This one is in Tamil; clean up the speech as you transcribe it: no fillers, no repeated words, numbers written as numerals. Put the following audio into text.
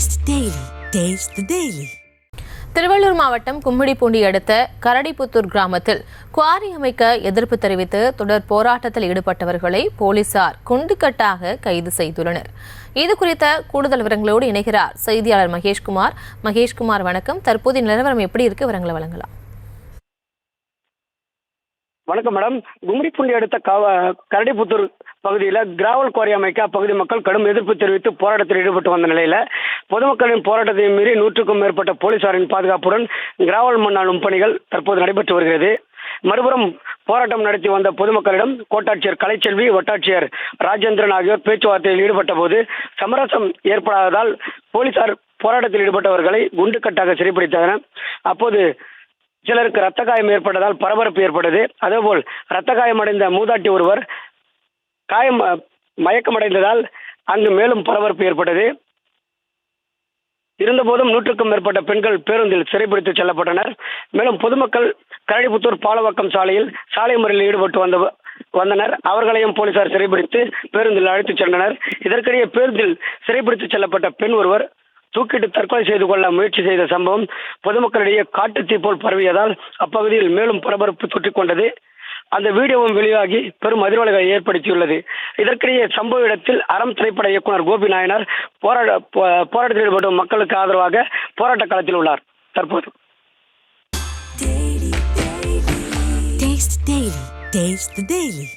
Taste the Daily. Taste the Daily. Tiruvallur மாவட்டம் கும்மிடிப்பூண்டி அடுத்த கரடிப்புத்தூர் கிராமத்தில் குவாரி அமைக்க எதிர்ப்பு தெரிவித்து தொடர் போராட்டத்தில் ஈடுபட்டவர்களை போலீசார் குண்டுக்கட்டாக கைது செய்துள்ளனர். இது குறித்த கூடுதல் விவரங்களோடு இணைகிறார் செய்தியாளர் மகேஷ்குமார். மகேஷ்குமார், வணக்கம். தற்போதைய நிலவரம் எப்படி இருக்கு? விவரங்களை வழங்கலாம். வணக்கம் மேடம். கும்மிடிப்பூண்டி அடுத்த கரடிப்புத்தூர் பகுதியில் கிராவல் குவாரி அமைக்க அப்பகுதி மக்கள் கடும் எதிர்ப்பு தெரிவித்து போராட்டத்தில் ஈடுபட்டு வந்த நிலையில் பொதுமக்களின் போராட்டத்தை மீறி 100க்கும் மேற்பட்ட போலீசாரின் பாதுகாப்புடன் கிராவல் மண் அள்ளும் பணிகள் தற்போது நடைபெற்று வருகிறது. மறுபுறம் போராட்டம் நடத்தி வந்த பொதுமக்களிடம் கோட்டாட்சியர் கலைச்செல்வி, வட்டாட்சியர் ராஜேந்திரன் ஆகியோர் பேச்சுவார்த்தையில் ஈடுபட்ட போது சமரசம் ஏற்படாததால் போலீசார் போராட்டத்தில் ஈடுபட்டவர்களை குண்டுக்கட்டாக சிறைப்பிடித்தனர். அப்போது சிலருக்கு ரத்த காயம் ஏற்பட்டதால் பரபரப்பு ஏற்பட்டது. அதேபோல் ரத்த காயமடைந்த மூதாட்டி ஒருவர் மயக்கமடைந்ததால் அங்கு மேலும் பரபரப்பு ஏற்பட்டது. இருந்தபோதும் 100க்கும் மேற்பட்ட பெண்கள் பேருந்தில் சிறைப்பிடித்து செல்லப்பட்டனர். மேலும் பொதுமக்கள் கரடிப்புத்தூர் பாலவாக்கம் சாலையில் சாலை மறியலில் ஈடுபட்டு வந்தனர். அவர்களையும் போலீசார் சிறைப்பிடித்து பேருந்தில் அழைத்துச் சென்றனர். இதற்கிடையே பேருந்தில் சிறைப்பிடித்து செல்லப்பட்ட பெண் ஒருவர் தூக்கிட்டு தற்கொலை செய்து கொள்ள முயற்சி செய்த சம்பவம் பொதுமக்களிடையே காட்டுத்தீ போல் பரவியதால் அப்பகுதியில் மேலும் பரபரப்பு தொற்றிக் கொண்டது. அந்த வீடியோவும் வெளியாகி பெரும் அதிர்வலைகளை ஏற்படுத்தியுள்ளது. இதற்கிடையே சம்பவ இடத்தில் அறம் திரைப்பட இயக்குனர் கோபி நாயனார் போராட்டத்தில் ஈடுபடும் மக்களுக்கு ஆதரவாக போராட்ட களத்தில் உள்ளார். தற்போது Taste the Daily.